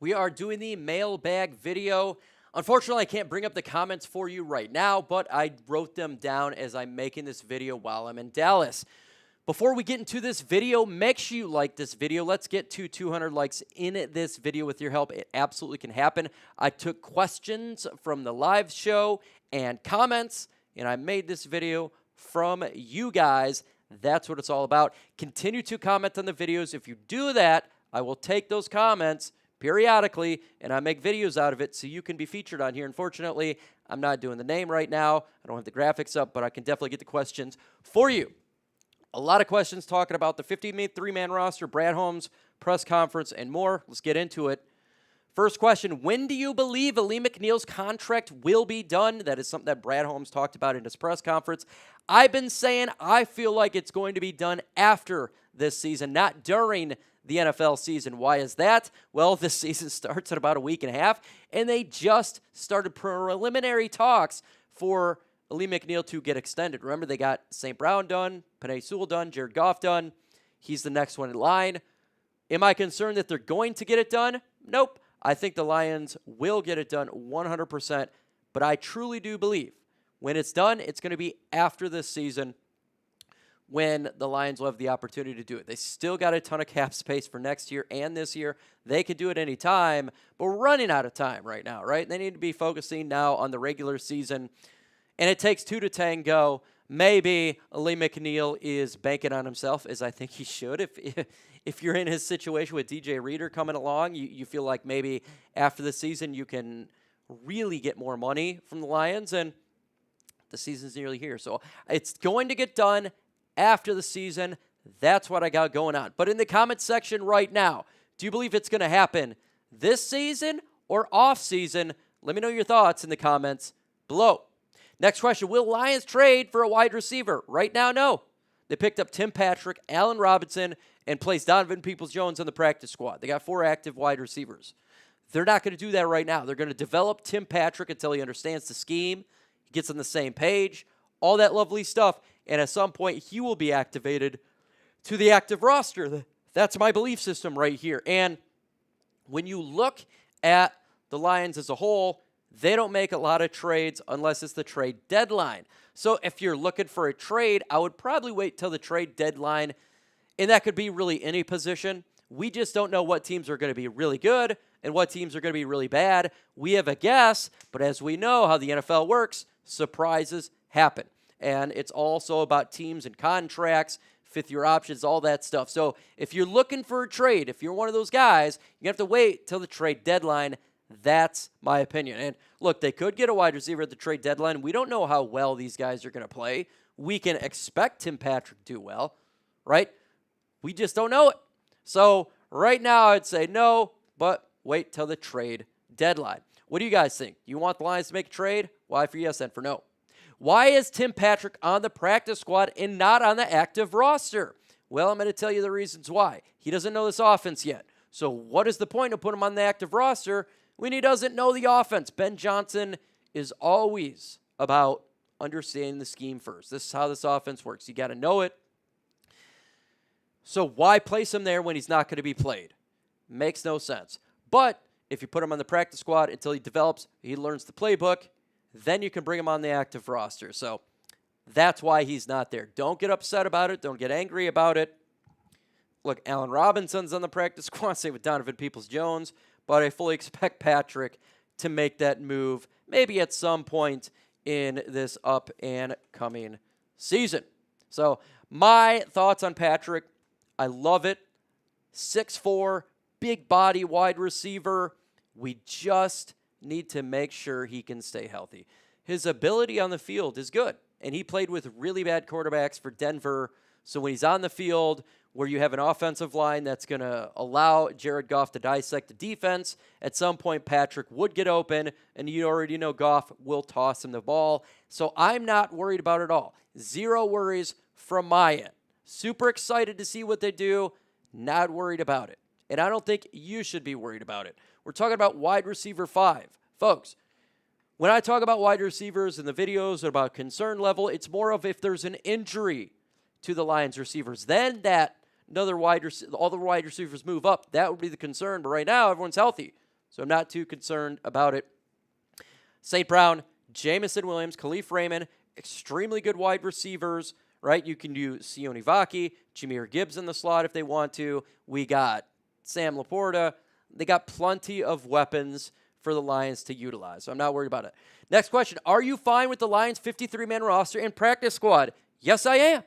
We are doing the mailbag video. Unfortunately, I can't bring up the comments for you right now, but I wrote them down as I'm making this video while I'm in Dallas. Before we get into this video, make sure you like this video. Let's get to 200 likes in this video with your help. It absolutely can happen. I took questions from the live show and comments, and I made this video from you guys. That's what it's all about. Continue to comment on the videos. If you do that, I will take those comments periodically, and I make videos out of it so you can be featured on here. Unfortunately, I'm not doing the name right now. I don't have the graphics up, but I can definitely get the questions for you. A lot of questions talking about the 53-man roster, Brad Holmes, press conference, and more. Let's get into it. First question, when do you believe Alim McNeil's contract will be done? That is something that Brad Holmes talked about in his press conference. I've been saying I feel like it's going to be done after this season, not during the NFL season. Why is that? Well, this season starts in about a week and a half, and they just started preliminary talks for Alim McNeel to get extended. Remember, they got St. Brown done, Penei Sewell done, Jared Goff done. He's the next one in line. Am I concerned that they're going to get it done? Nope. I think the Lions will get it done 100%, but I truly do believe when it's done, it's going to be after this season when the Lions will have the opportunity to do it. They still got a ton of cap space for next year and this year. They could do it any time, but we're running out of time right now, right? They need to be focusing now on the regular season, and it takes two to tango. Maybe Alim McNeel is banking on himself, as I think he should. If you're in his situation with DJ Reader coming along, you feel like maybe after the season you can really get more money from the Lions, and the season's nearly here. So it's going to get done after the season. That's what I got going on. But in the comment section right now, do you believe it's going to happen this season or off season? Let me know your thoughts in the comments below. Next question, will Lions trade for a wide receiver? Right now, no. They picked up Tim Patrick, Allen Robinson, and placed Donovan Peoples-Jones on the practice squad. They got 4 active wide receivers. They're not going to do that right now. They're going to develop Tim Patrick until he understands the scheme, he gets on the same page, all that lovely stuff, and at some point he will be activated to the active roster. That's my belief system right here. And when you look at the Lions as a whole, they don't make a lot of trades unless it's the trade deadline. So if you're looking for a trade, I would probably wait till the trade deadline, and that could be really any position. We just don't know what teams are going to be really good and what teams are going to be really bad. We have a guess, but as we know how the NFL works, surprises happen. And it's also about teams and contracts, fifth-year options, all that stuff. So if you're looking for a trade, if you're one of those guys, you have to wait till the trade deadline. That's my opinion. And look, they could get a wide receiver at the trade deadline. We don't know how well these guys are going to play. We can expect Tim Patrick to do well, right? We just don't know it. So right now I'd say no, but wait till the trade deadline. What do you guys think? You want the Lions to make a trade? Why for yes and for no? Why is Tim Patrick on the practice squad and not on the active roster? Well, I'm going to tell you the reasons why. He doesn't know this offense yet. So what is the point of putting him on the active roster when he doesn't know the offense? Ben Johnson is always about understanding the scheme first. This is how this offense works. You got to know it. So why place him there when he's not going to be played? Makes no sense. But if you put him on the practice squad until he develops, he learns the playbook, then you can bring him on the active roster. So that's why he's not there. Don't get upset about it. Don't get angry about it. Look, Allen Robinson's on the practice squad, same with Donovan Peoples-Jones, but I fully expect Patrick to make that move maybe at some point in this up and coming season. So my thoughts on Patrick, I love it. 6'4", big body wide receiver. We just need to make sure he can stay healthy. His ability on the field is good, and he played with really bad quarterbacks for Denver. So when he's on the field where you have an offensive line that's going to allow Jared Goff to dissect the defense, at some point Patrick would get open, and you already know Goff will toss him the ball. So I'm not worried about it at all. Zero worries from my end. Super excited to see what they do. Not worried about it. And I don't think you should be worried about it. We're talking about wide receiver 5. Folks, when I talk about wide receivers in the videos about concern level, it's more of if there's an injury to the Lions receivers. Then that all the wide receivers move up. That would be the concern. But right now, everyone's healthy. So I'm not too concerned about it. St. Brown, Jameson Williams, Kalif Raymond, extremely good wide receivers, right? You can do Sione Vaki, Jahmyr Gibbs in the slot if they want to. We got Sam LaPorta. They got plenty of weapons for the Lions to utilize, so I'm not worried about it. Next question, are you fine with the Lions' 53-man roster and practice squad? Yes, I am.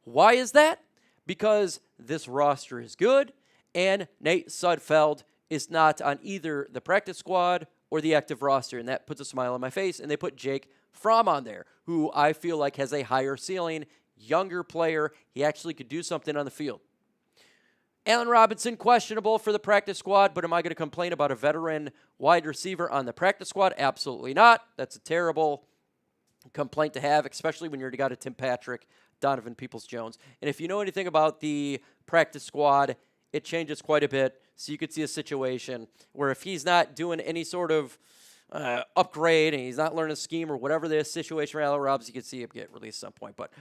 Why is that? Because this roster is good, and Nate Sudfeld is not on either the practice squad or the active roster, and that puts a smile on my face, and they put Jake Fromm on there, who I feel like has a higher ceiling, younger player. He actually could do something on the field. Allen Robinson, questionable for the practice squad, but am I going to complain about a veteran wide receiver on the practice squad? Absolutely not. That's a terrible complaint to have, especially when you're the guy to Tim Patrick, Donovan Peoples-Jones. And if you know anything about the practice squad, it changes quite a bit. So you could see a situation where if he's not doing any sort of upgrade and he's not learning a scheme or whatever the situation for Allen Robinson, you could see him get released at some point. But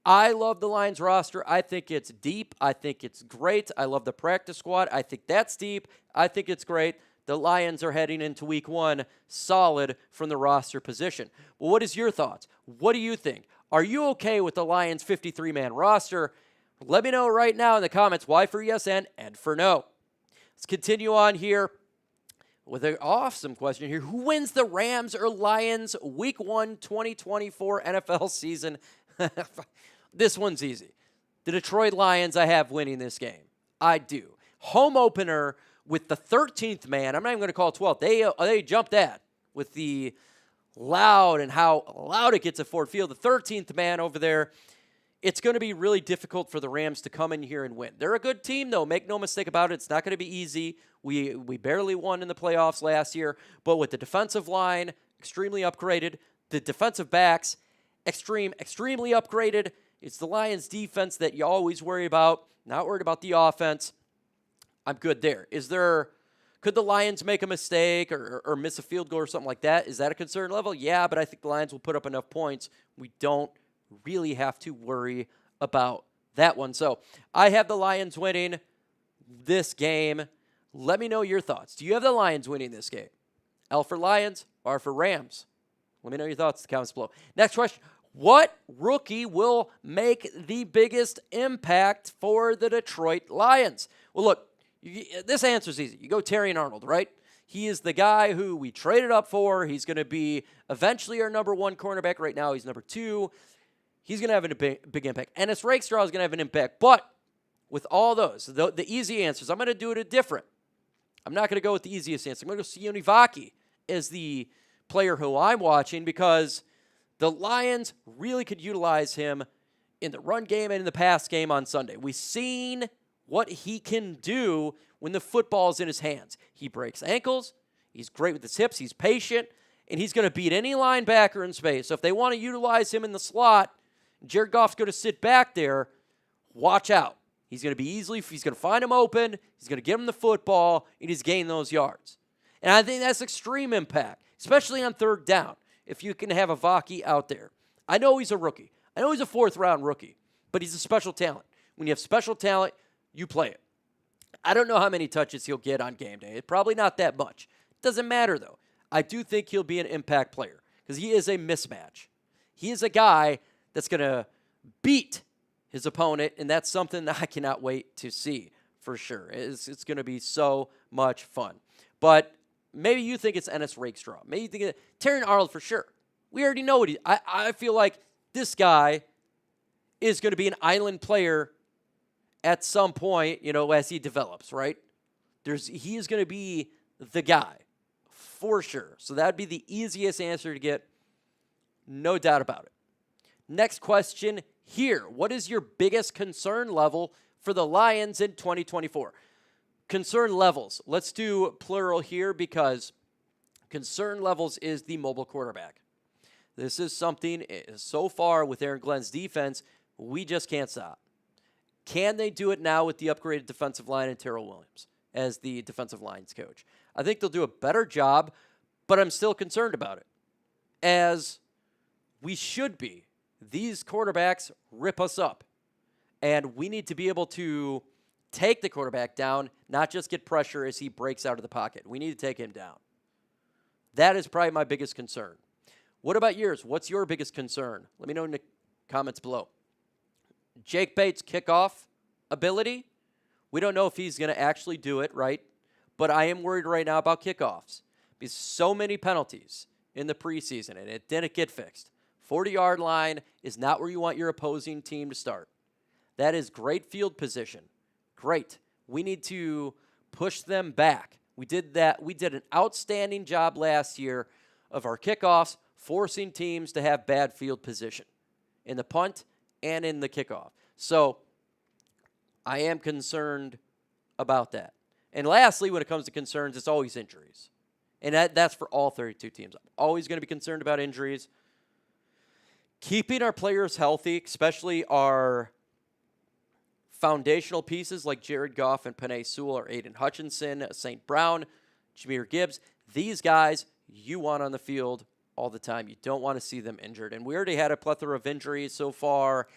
I love the Lions roster. I think it's deep. I think it's great. I love the practice squad. I think that's deep. I think it's great. The Lions are heading into week 1 solid from the roster position. Well, what is your thoughts? What do you think? Are you okay with the Lions 53-man roster? Let me know right now in the comments why for yes and for no. Let's continue on here with an awesome question here. Who wins the Rams or Lions week 1 2024 NFL season? This one's easy. The Detroit Lions I have winning this game. I do. Home opener with the 13th man. I'm not even going to call it 12th. They jumped that with the loud and how loud it gets at Ford Field. The 13th man over there. It's going to be really difficult for the Rams to come in here and win. They're a good team, though. Make no mistake about it. It's not going to be easy. We barely won in the playoffs last year. But with the defensive line extremely upgraded, the defensive backs extremely upgraded, it's the Lions' defense that you always worry about. Not worried about the offense. I'm good there. Could the Lions make a mistake or miss a field goal or something like that? Is that a concern level? Yeah, but I think the Lions will put up enough points. We don't really have to worry about that one. So I have the Lions winning this game. Let me know your thoughts. Do you have the Lions winning this game? L for Lions, R for Rams. Let me know your thoughts in the comments below. Next question. What rookie will make the biggest impact for the Detroit Lions? Well, look, this answer's easy. You go Terrion Arnold, right? He is the guy who we traded up for. He's going to be eventually our number 1 cornerback. Right now, he's number 2. He's going to have a big impact. Ennis Rakestraw is going to have an impact. But with all those, the easy answers, I'm going to do it different. I'm not going to go with the easiest answer. I'm going to go Sione Vaki as the player who I'm watching because the Lions really could utilize him in the run game and in the pass game on Sunday. We've seen what he can do when the football's in his hands. He breaks ankles. He's great with his hips. He's patient. And he's going to beat any linebacker in space. So if they want to utilize him in the slot, Jared Goff's going to sit back there. Watch out. He's going to be he's going to find him open. He's going to get him the football, and he's gaining those yards. And I think that's extreme impact, especially on 3rd down, if you can have a Vaki out there. I know he's a rookie. I know he's a 4th-round rookie, but he's a special talent. When you have special talent, you play it. I don't know how many touches he'll get on game day. Probably not that much. Doesn't matter, though. I do think he'll be an impact player because he is a mismatch. He is a guy that's going to beat his opponent, and that's something that I cannot wait to see for sure. It's going to be so much fun. But maybe you think it's Ennis Rakestraw. Maybe you think it's Terrion Arnold for sure. We already know what I feel like this guy is going to be an island player at some point, as he develops, right? He is going to be the guy for sure. So that would be the easiest answer to get. No doubt about it. Next question here. What is your biggest concern level for the Lions in 2024? Concern levels. Let's do plural here because concern levels is the mobile quarterback. This is something so far with Aaron Glenn's defense, we just can't stop. Can they do it now with the upgraded defensive line and Terrell Williams as the defensive lines coach? I think they'll do a better job, but I'm still concerned about it, as we should be. These quarterbacks rip us up, and we need to be able to take the quarterback down, not just get pressure as he breaks out of the pocket. We need to take him down. That is probably my biggest concern. What about yours? What's your biggest concern? Let me know in the comments below. Jake Bates' kickoff ability. We don't know if he's going to actually do it, right? But I am worried right now about kickoffs because so many penalties in the preseason, and it didn't get fixed. 40-yard line is not where you want your opposing team to start. That is great field position. Great. We need to push them back. We did that. We did an outstanding job last year of our kickoffs, forcing teams to have bad field position in the punt and in the kickoff. So I am concerned about that. And lastly, when it comes to concerns, it's always injuries. And that's for all 32 teams. I'm always going to be concerned about injuries. Keeping our players healthy, especially our foundational pieces like Jared Goff and Penei Sewell or Aiden Hutchinson, St. Brown, Jahmyr Gibbs, these guys you want on the field all the time. You don't want to see them injured. And we already had a plethora of injuries so far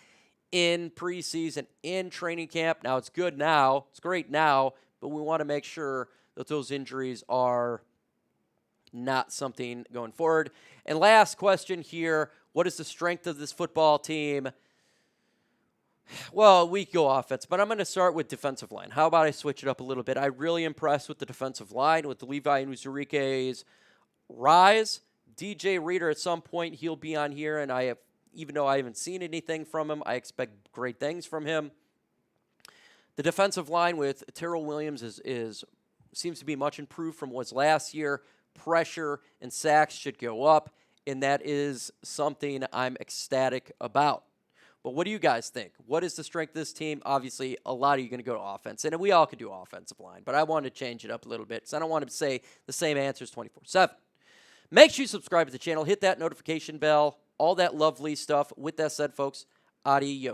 in preseason, in training camp. Now, it's good now. It's great now, but we want to make sure that those injuries are not something going forward. And last question here, what is the strength of this football team? Well, we go offense, but I'm going to start with defensive line. How about I switch it up a little bit? I'm really impressed with the defensive line, with the Levi Nuzurike's rise. DJ Reader, at some point, he'll be on here, and even though I haven't seen anything from him, I expect great things from him. The defensive line with Terrell Williams seems to be much improved from what was last year. Pressure and sacks should go up, and that is something I'm ecstatic about. But what do you guys think? What is the strength of this team? Obviously, a lot of you are going to go to offense, and we all could do offensive line, but I want to change it up a little bit because I don't want to say the same answers 24/7. Make sure you subscribe to the channel, hit that notification bell, all that lovely stuff. With that said, folks, adios.